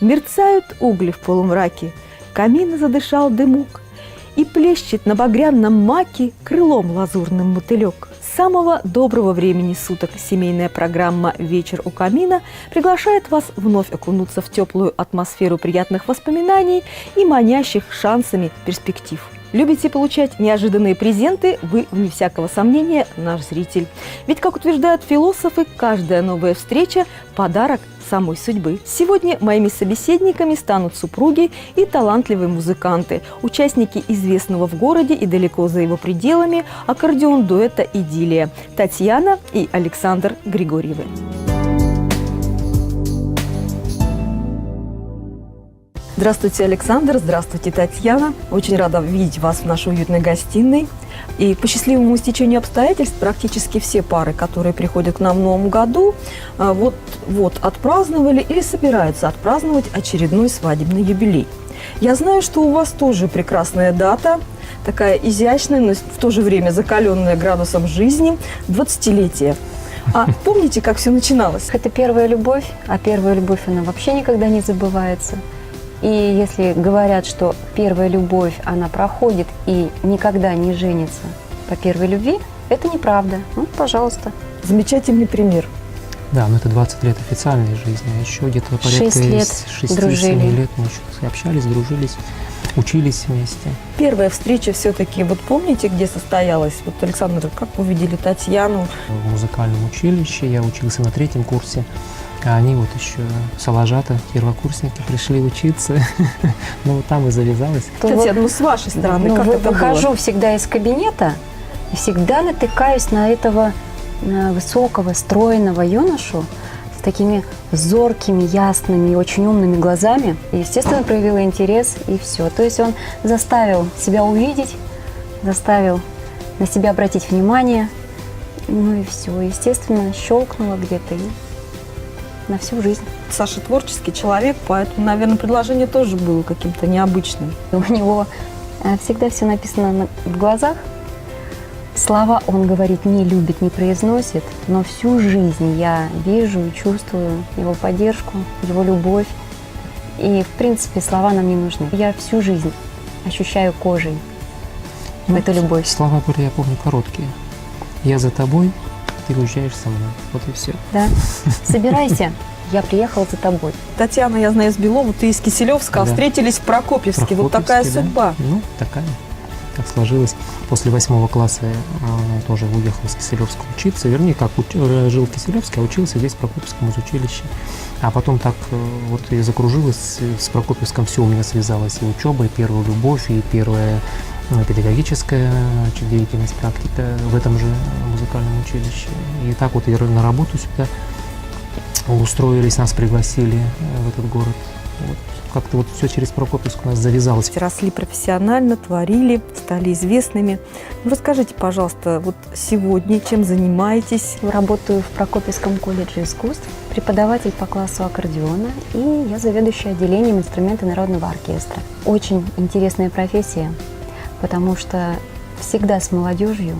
Мерцают угли в полумраке, камина задышал дымок, и плещет на багряном маке крылом лазурным мотылек. С самого доброго времени суток семейная программа «Вечер у камина» приглашает вас вновь окунуться в теплую атмосферу приятных воспоминаний и манящих шансами перспектив. Любите получать неожиданные презенты? Вы, вне всякого сомнения, наш зритель. Ведь, как утверждают философы, каждая новая встреча – подарок самой судьбы. Сегодня моими собеседниками станут супруги и талантливые музыканты, участники известного в городе и далеко за его пределами аккордеон-дуэта «Идиллия» Татьяна и Александр Григорьевы. Здравствуйте, Александр. Здравствуйте, Татьяна. Очень рада видеть вас в нашей уютной гостиной. И по счастливому стечению обстоятельств практически все пары, которые приходят к нам в Новом году, вот отпраздновали или собираются отпраздновать очередной свадебный юбилей. Я знаю, что у вас тоже прекрасная дата, такая изящная, но в то же время закаленная градусом жизни, 20-летие. А помните, как все начиналось? Это первая любовь, а первая любовь, она вообще никогда не забывается. И если говорят, что первая любовь, она проходит и никогда не женится по первой любви, это неправда. Ну, пожалуйста. Замечательный пример. Да, но это 20 лет официальной жизни, а еще где-то порядка 6 лет 6-7 лет мы еще общались, дружились, учились вместе. Первая встреча все-таки, вот помните, где состоялась? Вот, Александр, как вы видели Татьяну? В музыкальном училище, я учился на 3-м курсе, а они вот еще соложата, первокурсники, пришли учиться. Ну, вот там и завязалось. Татьяна, ну, с вашей стороны, как это было? Выхожу всегда из кабинета и всегда натыкаюсь на этого высокого, стройного юношу с такими зоркими, ясными и очень умными глазами. И, естественно, проявила интерес, и все. То есть он заставил себя увидеть, заставил на себя обратить внимание. Ну и все. Естественно, щелкнуло где-то и на всю жизнь. Саша творческий человек, поэтому, наверное, предложение тоже было каким-то необычным. У него всегда все написано в глазах. Слова он говорит не любит, не произносит, но всю жизнь я вижу и чувствую его поддержку, его любовь. И, в принципе, слова нам не нужны. Я всю жизнь ощущаю кожей эту любовь. Слова были, я помню, короткие. Я за тобой, ты уезжаешь со мной. Вот и все. Да. Собирайся, я приехала за тобой. Татьяна, я знаю, из Белова, ты из Киселевска, Да. Встретились в Прокопьевске. Вот такая да. судьба. Ну, такая. Так сложилось. После 8 класса я тоже уехал из Киселевска учиться. Вернее, как жил в Киселевске, а учился здесь в Прокопьевском училище. А потом так вот и закружилось. С Прокопьевском все у меня связалось. И учеба, и первая любовь, и первая педагогическая деятельность, практика в этом же музыкальном училище. И так вот и на работу сюда устроились, нас пригласили в этот город. Вот. Как-то вот все через Прокопьевск у нас завязалось. Росли профессионально, творили, стали известными. Ну, расскажите, пожалуйста, вот сегодня чем занимаетесь? Работаю в Прокопьевском колледже искусств, преподаватель по классу аккордеона, и я заведующая отделением инструмента народного оркестра. Очень интересная профессия, потому что всегда с молодежью.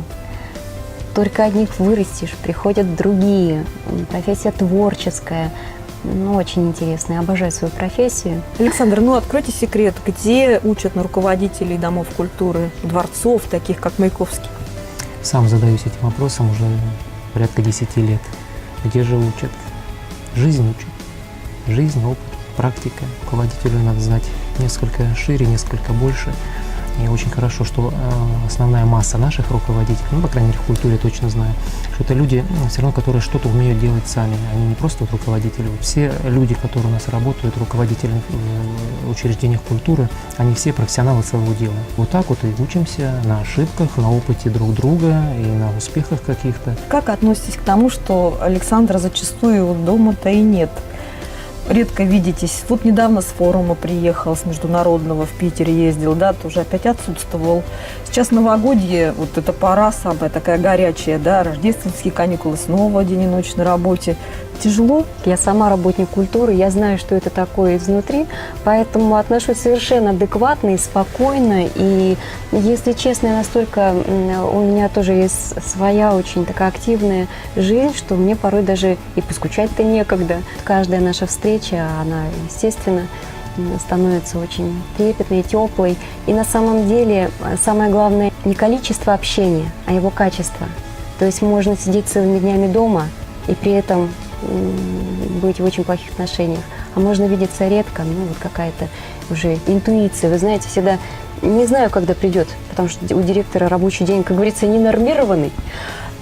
Только одних вырастешь, приходят другие. Профессия творческая. Ну, очень интересная. Обожаю свою профессию. Александр, ну откройте секрет, где учат на руководителей домов культуры, дворцов, таких как Маяковский? Сам задаюсь этим вопросом уже порядка 10 лет. Где же учат? Жизнь учат. Жизнь, опыт, практика. Руководителю надо знать несколько шире, несколько больше. И очень хорошо, что основная масса наших руководителей, ну, по крайней мере, в культуре точно знаю, что это люди, все равно, которые что-то умеют делать сами. Они не просто вот руководители. Все люди, которые у нас работают, руководители в учреждениях культуры, они все профессионалы своего дела. Вот так вот и учимся на ошибках, на опыте друг друга и на успехах каких-то. Как относитесь к тому, что Александра зачастую дома-то и нет? Редко видитесь. Вот недавно с форума приехал, с международного в Питере ездил, да, тоже опять отсутствовал. Сейчас новогодье, вот эта пора самая такая горячая, да, рождественские каникулы, снова день и ночь на работе. Тяжело? Я сама работник культуры, я знаю, что это такое изнутри, поэтому отношусь совершенно адекватно и спокойно. И, если честно, настолько у меня тоже есть своя очень такая активная жизнь, что мне порой даже и поскучать-то некогда. Каждая наша встреча, она, естественно, становится очень трепетной, теплой. И на самом деле самое главное не количество общения, а его качество. То есть можно сидеть целыми днями дома и при этом быть в очень плохих отношениях. А можно видеться редко, ну вот какая-то уже интуиция. Вы знаете, всегда не знаю, когда придет, потому что у директора рабочий день, как говорится, ненормированный.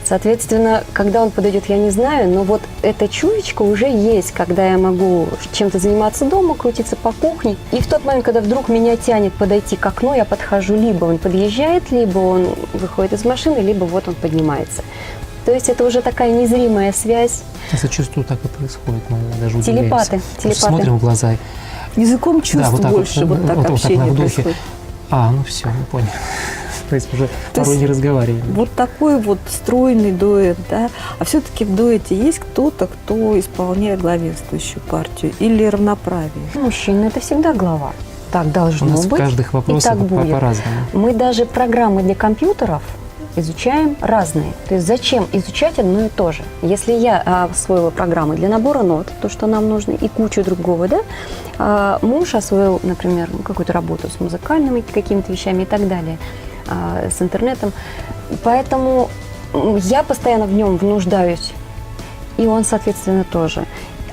Соответственно, когда он подойдет, я не знаю, но вот эта чуечка уже есть, когда я могу чем-то заниматься дома, крутиться по кухне. И в тот момент, когда вдруг меня тянет подойти к окну, я подхожу, либо он подъезжает, либо он выходит из машины, либо вот он поднимается. То есть это уже такая незримая связь. Зачастую так и происходит, мы даже Телепаты. удивляемся. Просто смотрим в глаза. Языком чувств вот так больше вот так на общение вдохе. происходит. Ну все, мы поняли. То есть уже порой есть не разговариваем. Вот такой вот стройный дуэт, да? А все-таки в дуэте есть кто-то, кто исполняет главенствующую партию или равноправие? Мужчина – это всегда глава. Так У должно нас в быть. каждых и вопросах так будет. по-разному. Мы даже программы для компьютеров изучаем разные. То есть зачем изучать одно и то же? Если я освоила программы для набора нот, то, что нам нужно, и кучу другого, да, муж освоил, например, какую-то работу с музыкальными какими-то вещами и так далее, с интернетом. Поэтому я постоянно в нем нуждаюсь, и он, соответственно, тоже.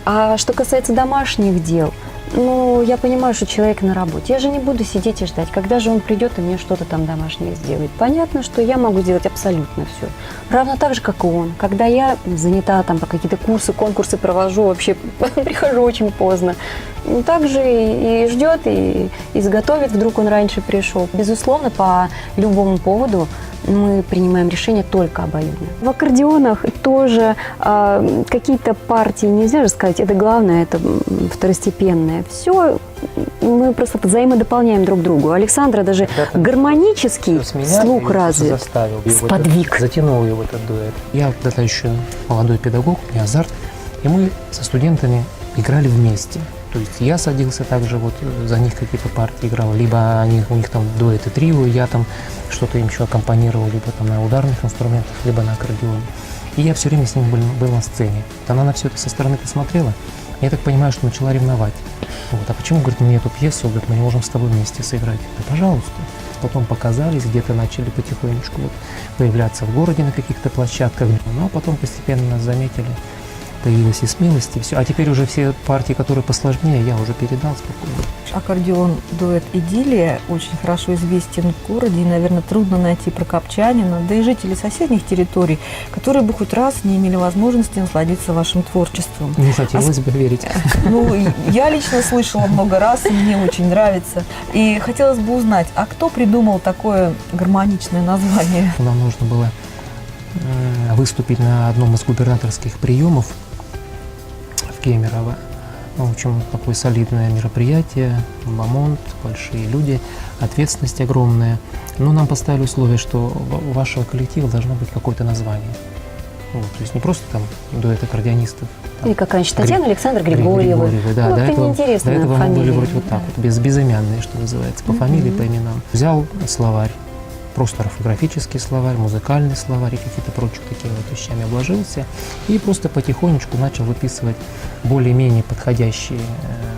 А что касается домашних дел, ну, я понимаю, что человек на работе. Я же не буду сидеть и ждать, когда же он придет и мне что-то там домашнее сделает. Понятно, что я могу сделать абсолютно все. Равно так же, как и он. Когда я занята там по какие-то курсы, конкурсы провожу, вообще прихожу очень поздно. Так же и ждет, и изготовит, вдруг он раньше пришел. Безусловно, по любому поводу мы принимаем решение только обоюдно. В аккордеонах тоже какие-то партии, нельзя же сказать, это главное, это второстепенное. Все мы просто взаимодополняем друг другу. Александра даже гармонический слух развит, сподвиг. Затянул его в этот дуэт. Я когда-то еще молодой педагог, у меня азарт, и мы со студентами играли вместе. То есть я садился также, вот за них какие-то партии играл, либо у них там дуэты, трио, я там что-то им еще аккомпанировал, либо там на ударных инструментах, либо на аккордеоне. И я все время с ним был на сцене. Вот она на все это со стороны посмотрела, я так понимаю, что начала ревновать. Вот. А почему, говорит, мне эту пьесу, говорит, мы не можем с тобой вместе сыграть? Да, пожалуйста. Потом показались, где-то начали потихонечку вот появляться в городе на каких-то площадках. Ну, а потом постепенно нас заметили. Появилась и смелость, и все. А теперь уже все партии, которые посложнее, я уже передал спокойно. Аккордеон дуэт «Идиллия» очень хорошо известен в городе, и, наверное, трудно найти прокопчанина, да и жителей соседних территорий, которые бы хоть раз не имели возможности насладиться вашим творчеством. Не хотелось бы верить. Ну, я лично слышала много раз, и мне очень нравится. И хотелось бы узнать, а кто придумал такое гармоничное название? Нам нужно было выступить на одном из губернаторских приемов в Кемерово. В общем, такое солидное мероприятие, бомонд, большие люди, ответственность огромная. Но нам поставили условие, что у вашего коллектива должно быть какое-то название. Вот, то есть не просто там дуэт аккордеонистов. Или как раньше Татьяна Александр Григорьева. Да, ну, до это этого неинтересная мы фамилия. были вроде вот так вот, безымянные, что называется, по фамилии, по именам. Взял словарь, просто орфографический словарь, музыкальный словарь и какие-то прочие такие вот вещами обложился. И просто потихонечку начал выписывать более-менее подходящие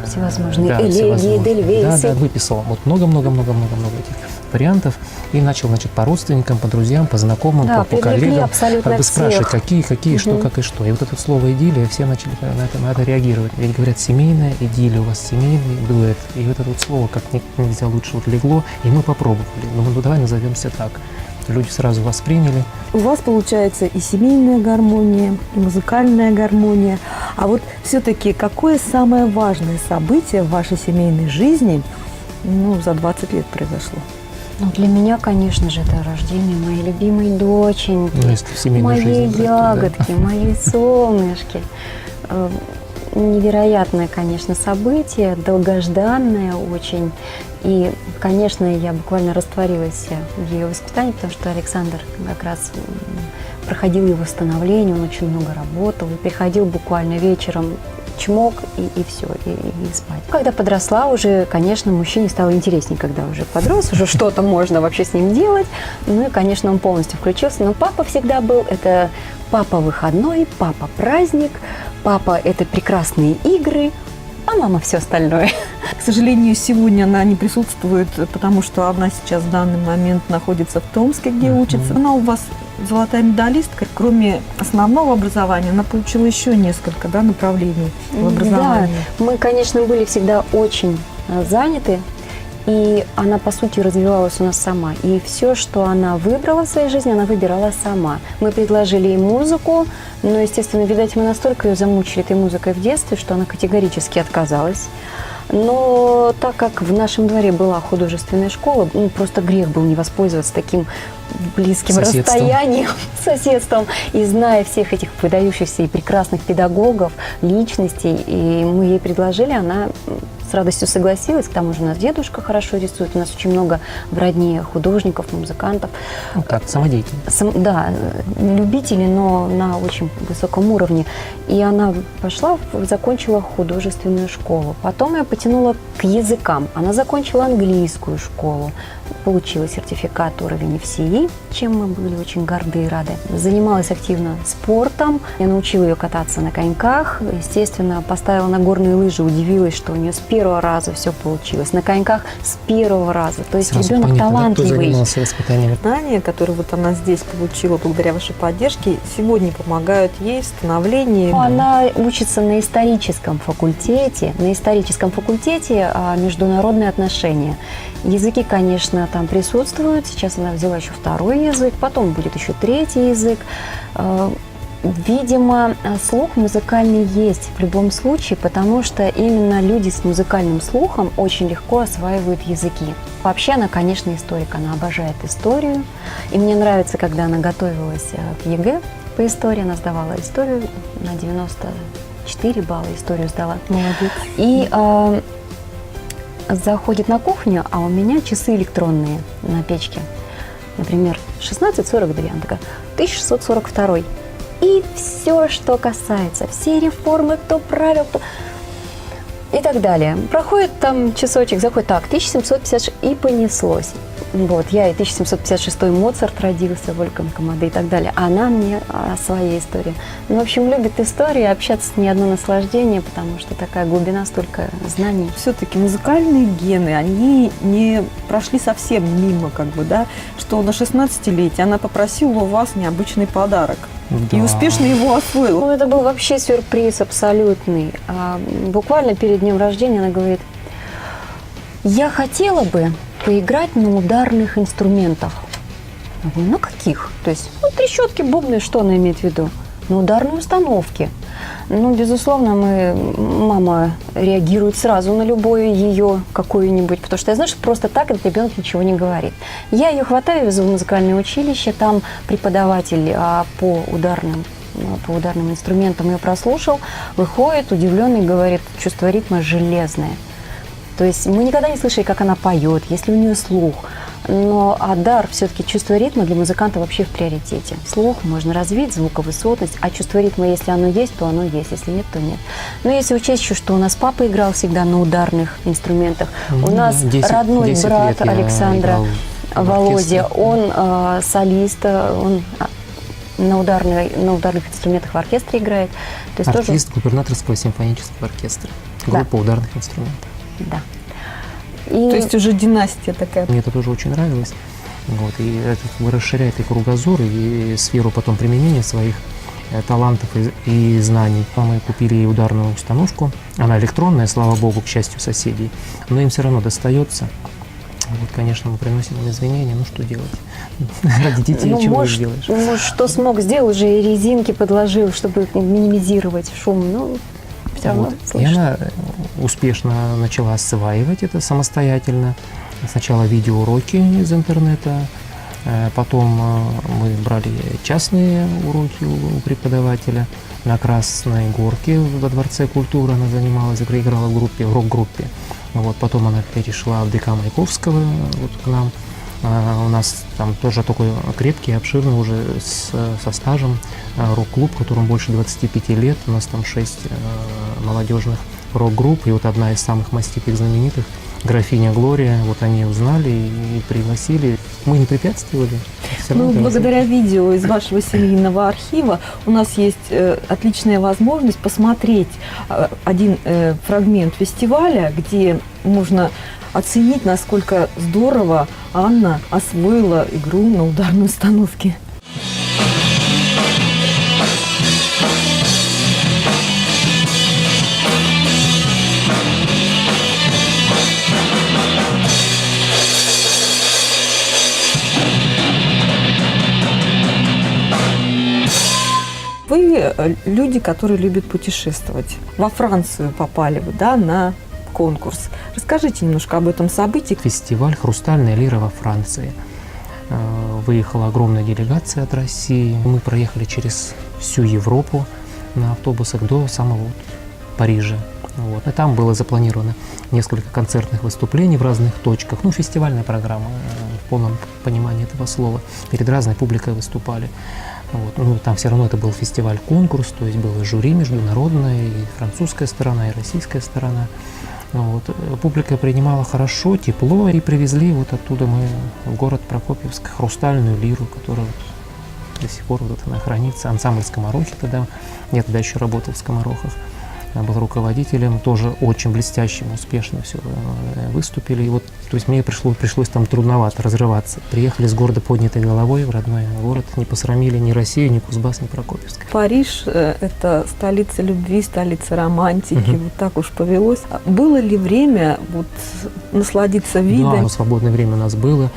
всевозможные элегии, дельвейсы. Да, выписал вот много-много-много этих вариантов. И начал, значит, по родственникам, по друзьям, по знакомым, Да, по коллегам абсолютно всех. спрашивать, какие, что, как и что. И вот это слово «идиллия», все начали на это реагировать. Ведь говорят, семейная идиллия, у вас семейный дуэт. И вот это вот слово как нельзя лучше вот легло, и мы попробовали. Ну, давай назовемся так. Люди сразу восприняли. У вас получается и семейная гармония, и музыкальная гармония. А вот все-таки какое самое важное событие в вашей семейной жизни за 20 лет произошло? Ну, для меня, конечно же, это рождение моей любимой доченьки, Ну, если в семейной моей жизни брать, то да. ягодки, моей солнышки. невероятное, конечно, событие, долгожданное очень. И, конечно, я буквально растворилась в ее воспитании, потому что Александр как раз проходил его становление, он очень много работал и приходил буквально вечером, чмок и все, и спать. Когда подросла уже, конечно, мужчине стало интереснее, когда уже подрос, уже что-то можно вообще с ним делать. Ну и, конечно, он полностью включился. Но папа всегда был, это папа выходной, папа праздник, папа это прекрасные игры, а мама все остальное. К сожалению, сегодня она не присутствует, потому что она сейчас в данный момент находится в Томске, где учится. Она у вас золотая медалистка. Кроме основного образования, она получила еще несколько направлений в образовании. Да, мы, конечно, были всегда очень заняты, и она, по сути, развивалась у нас сама. И все, что она выбрала в своей жизни, она выбирала сама. Мы предложили ей музыку, но, естественно, видать, мы настолько ее замучили этой музыкой в детстве, что она категорически отказалась. Но так как в нашем дворе была художественная школа, просто грех был не воспользоваться таким близким расстоянием, соседством. И зная всех этих выдающихся и прекрасных педагогов, личностей, и мы ей предложили, она с радостью согласилась. К тому же у нас дедушка хорошо рисует, у нас очень много в родне художников, музыкантов. Ну так, самодеятельно. Да, любители, но на очень высоком уровне. И она пошла, закончила художественную школу. Потом ее потянула к языкам. Она закончила английскую школу, получила сертификат уровень FCE, чем мы были очень горды и рады. Занималась активно спортом. Я научила ее кататься на коньках. Естественно, поставила на горные лыжи, удивилась, что у нее с первого раза все получилось. На коньках с первого раза. То есть Сразу ребенок понятно, талантливый. кто занимался воспитанием. Знания, которые вот она здесь получила благодаря вашей поддержке, сегодня помогают ей в становлении. Она учится на историческом факультете, международные отношения. Языки, конечно, там присутствуют. Сейчас она взяла еще второй язык, потом будет еще третий язык. Видимо, слух музыкальный есть в любом случае, потому что именно люди с музыкальным слухом очень легко осваивают языки. Вообще она, конечно, историк, она обожает историю. И мне нравится, когда она готовилась к ЕГЭ по истории, она сдавала историю на 94 балла, историю сдала. Молодец. И заходит на кухню, а у меня часы электронные на печке. Например, 16:42, она такая, 1642. И все, что касается, все реформы, кто правил, кто... и так далее. Проходит там часочек, заходит, так, 1756, и понеслось. Вот, я и 1756 Моцарт родился, Вольфганг Амадей и так далее. А она мне о своей истории. Ну, в общем, любит истории, общаться с ней одно наслаждение, потому что такая глубина, столько знаний. Все-таки музыкальные гены, они не прошли совсем мимо, да, что на 16-летие она попросила у вас необычный подарок. Да. И успешно его освоила. Ну, это был вообще сюрприз абсолютный. Буквально перед днем рождения она говорит, я хотела бы поиграть на ударных инструментах. Я говорю, на каких? То есть, трещотки, бубны, что она имеет в виду? На ударной установке. Ну, безусловно, мама реагирует сразу на любое ее какое-нибудь, потому что я знаю, что просто так этот ребенок ничего не говорит. Я ее хватаю, везу в музыкальное училище, там преподаватель по ударным инструментам ее прослушал, выходит удивленный, говорит, чувство ритма железное. То есть мы никогда не слышали, как она поет, если у нее слух. Но дар, все-таки чувство ритма для музыканта вообще в приоритете. Слух можно развить, звуковысотность, а чувство ритма, если оно есть, то оно есть, если нет, то нет. Но если учесть еще, что у нас папа играл всегда на ударных инструментах, у нас 10 родной брат Александра, Володя, он солист, он на ударных инструментах в оркестре играет. То есть артист губернаторского симфонического оркестра, группа ударных инструментов. Да. То есть уже династия такая. Мне это тоже очень нравилось. Вот, и это расширяет и кругозор, и сферу потом применения своих талантов и знаний. Мы купили ей ударную установку. Она электронная, слава богу, к счастью, соседей. Но им все равно достается. Вот, конечно, мы приносим им извинения. Ну, что делать? Ради детей чего сделаешь? Может, что смог, сделал, уже и резинки подложил, чтобы минимизировать шум. Ну, все равно вот. И она успешно начала осваивать это самостоятельно. Сначала видеоуроки из интернета, Потом мы брали частные уроки у преподавателя на Красной Горке во Дворце культуры. Она занималась, играла в группе, в рок-группе. Вот, потом она перешла в ДК Маяковского вот, к нам. У нас там тоже такой крепкий, обширный уже со стажем рок-клуб, которому больше 25 лет. У нас там 6 молодежных рок-групп. И вот одна из самых маститых, знаменитых, графиня Глория, вот они узнали и пригласили. Мы не препятствовали. Ну, благодаря видео из вашего семейного архива у нас есть отличная возможность посмотреть один фрагмент фестиваля, где можно оценить, насколько здорово Анна освоила игру на ударной установке. Вы люди, которые любят путешествовать. Во Францию попали вы, да, на конкурс. Расскажите немножко об этом событии. Фестиваль «Хрустальная лира» во Франции. Выехала огромная делегация от России. Мы проехали через всю Европу на автобусах до самого Парижа. Вот. И там было запланировано несколько концертных выступлений в разных точках. Ну, фестивальная программа в полном понимании этого слова. Перед разной публикой выступали. Вот. Ну, там все равно это был фестиваль-конкурс, то есть было жюри международное, и французская сторона, и российская сторона. Вот. Публика принимала хорошо, тепло, и привезли вот оттуда мы в город Прокопьевск хрустальную лиру, которая вот до сих пор вот она хранится. Ансамбль «Скоморохи» тогда, я тогда еще работал в «Скоморохах», был руководителем, тоже очень блестящим, успешно все выступили. И вот, то есть мне пришлось там трудновато разрываться. Приехали с гордо поднятой головой в родной город, не посрамили ни Россию, ни Кузбасс, ни Прокопьевск. Париж – это столица любви, столица романтики, вот так уж повелось. Было ли время вот насладиться видом? Да, свободное время у нас было.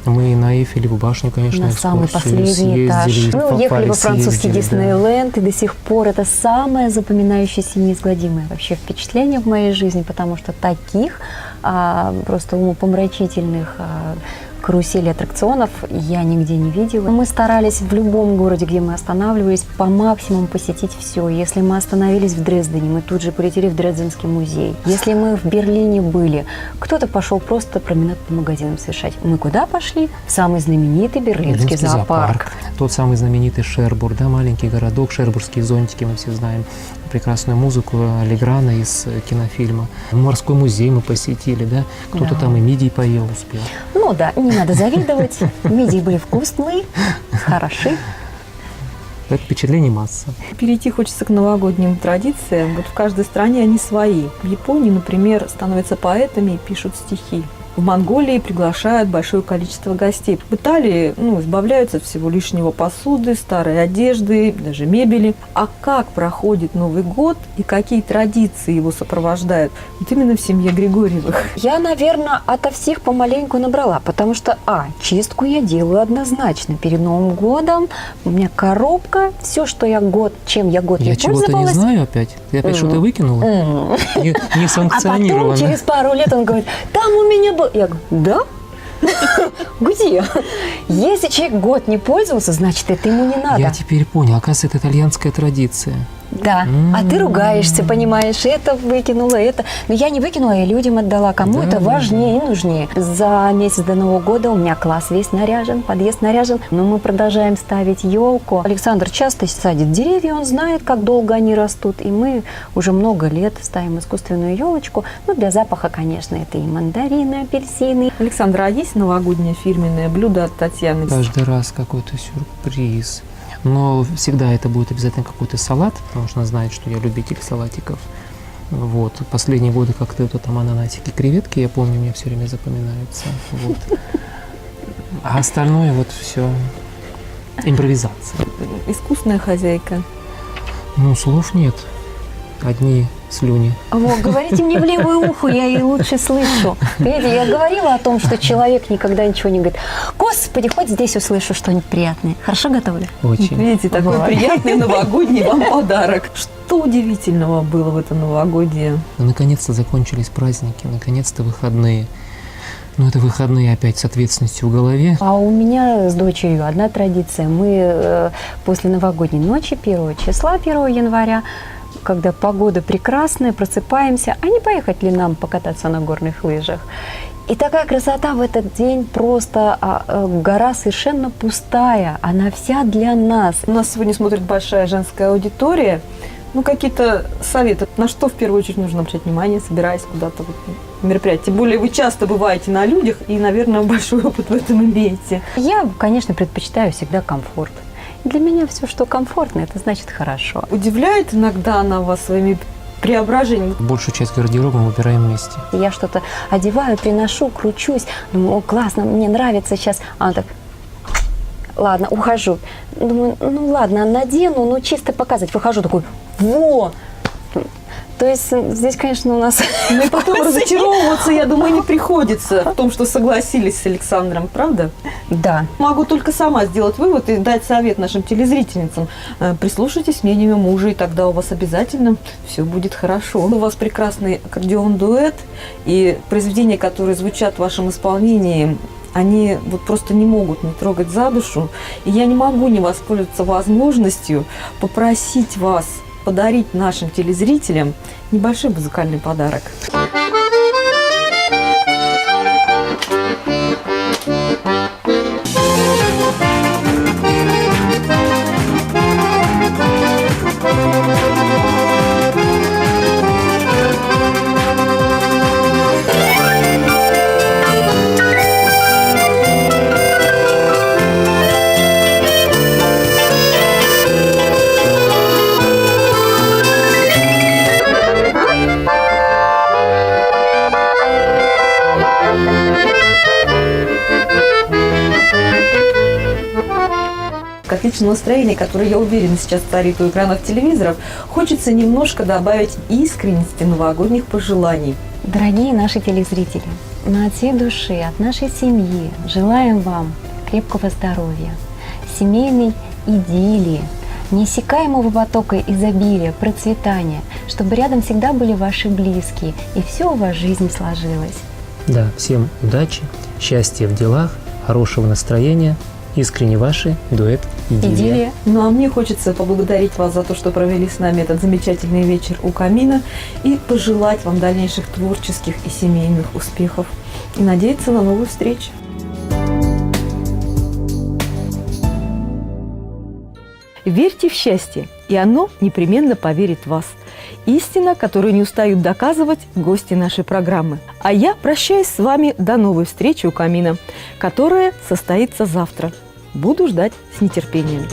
Мы на Эйфелеву башню, конечно, на самый последний этаж. Мы уехали во французский Диснейленд, и до сих пор это самое запоминающееся и неизгладимое вообще впечатление в моей жизни, потому что таких просто умопомрачительных карусели аттракционов я нигде не видела. Мы старались в любом городе, где мы останавливались, по максимуму посетить все. Если мы остановились в Дрездене, мы тут же полетели в Дрезденский музей. Если мы в Берлине были, кто-то пошел просто променад по магазинам совершать. Мы куда пошли? В самый знаменитый берлинский зоопарк. Тот самый знаменитый Шербур, да, маленький городок, шербургские зонтики, мы все знаем. Прекрасную музыку Леграна из кинофильма. Морской музей мы посетили, да? Кто-то там и мидий поел успел. Ну да, не надо завидовать. Мидии были вкусные, хороши. Это впечатлений масса. Перейти хочется к новогодним традициям. Вот в каждой стране они свои. В Японии, например, становятся поэтами и пишут стихи. В Монголии приглашают большое количество гостей. В Италии избавляются от всего лишнего посуды, старой одежды, даже мебели. А как проходит Новый год и какие традиции его сопровождают? Вот именно в семье Григорьевых. Я, наверное, ото всех помаленьку набрала, потому что, чистку я делаю однозначно. Перед Новым годом у меня коробка, все, что чем я год не пользовалась. Я чего-то не знаю опять. Ты опять что-то выкинула? Не санкционировано. А потом через пару лет он говорит, там у меня был. Я говорю, да? Где? Если человек год не пользовался, значит, это ему не надо. Я теперь понял, оказывается, это итальянская традиция. Да, а ты ругаешься, понимаешь, это выкинула, это. Но я не выкинула, я людям отдала, кому это важнее и нужнее. За месяц до Нового года у меня класс весь наряжен, подъезд наряжен, но мы продолжаем ставить елку. Александр часто садит деревья, он знает, как долго они растут, и мы уже много лет ставим искусственную елочку. Для запаха, конечно, это и мандарины, апельсины. Александр, а есть новогоднее фирменное блюдо от Татьяны? Каждый раз какой-то сюрприз. Но всегда это будет обязательно какой-то салат, потому что она знает, что я любитель салатиков. Вот. Последние годы как-то там ананасики, креветки, я помню, мне все время запоминаются. Вот. А остальное вот все импровизация. Искусная хозяйка. Слов нет. Одни слюни. Говорите мне в левое ухо, я и лучше слышу. Видите, я говорила о том, что человек никогда ничего не говорит. Господи, хоть здесь услышу что-нибудь приятное. Хорошо готовлю? Очень. Видите, такой приятный новогодний вам подарок. Что удивительного было в это новогодие? Наконец-то закончились праздники, наконец-то выходные. Ну, это выходные опять с ответственностью в голове. А у меня с дочерью одна традиция. Мы после новогодней ночи 1 числа, 1 января, когда погода прекрасная, просыпаемся, а не поехать ли нам покататься на горных лыжах? И такая красота в этот день, просто гора совершенно пустая, она вся для нас. У нас сегодня смотрит большая женская аудитория. Ну, какие-то советы, на что в первую очередь нужно обращать внимание, собираясь куда-то в мероприятие. Тем более вы часто бываете на людях и, наверное, большой опыт в этом имеете. Я, конечно, предпочитаю всегда комфорт. Для меня все, что комфортно, это значит хорошо. Удивляет иногда она вас своими преображениями? Большую часть гардероба мы выбираем вместе. Я что-то одеваю, приношу, кручусь, думаю, о, классно, мне нравится сейчас. А она так, ладно, ухожу. Думаю, ну ладно, надену, ну чисто показывать. Выхожу, такой, во! То есть здесь, конечно, у нас... Ну и потом разочаровываться, я думаю, не приходится в том, что согласились с Александром, правда? Да. Могу только сама сделать вывод и дать совет нашим телезрительницам. Прислушайтесь к мнению мужа, и тогда у вас обязательно все будет хорошо. У вас прекрасный аккордеон-дуэт, и произведения, которые звучат в вашем исполнении, они вот просто не могут не трогать за душу. И я не могу не воспользоваться возможностью попросить вас подарить нашим телезрителям небольшой музыкальный подарок. К отличному настроению, которое, я уверена, сейчас царит у экранов телевизоров, хочется немножко добавить искренности новогодних пожеланий. Дорогие наши телезрители, от всей души, от нашей семьи желаем вам крепкого здоровья, семейной идиллии, неиссякаемого потока изобилия, процветания, чтобы рядом всегда были ваши близкие, и все у вас в жизни сложилось. Да, всем удачи, счастья в делах, хорошего настроения. Искренне ваши, дуэт «Идиллия». Ну а мне хочется поблагодарить вас за то, что провели с нами этот замечательный вечер у камина, и пожелать вам дальнейших творческих и семейных успехов. И надеяться на новую встречу. Верьте в счастье, и оно непременно поверит в вас. Истина, которую не устают доказывать гости нашей программы. А я прощаюсь с вами до новой встречи у камина, которая состоится завтра. Буду ждать с нетерпением.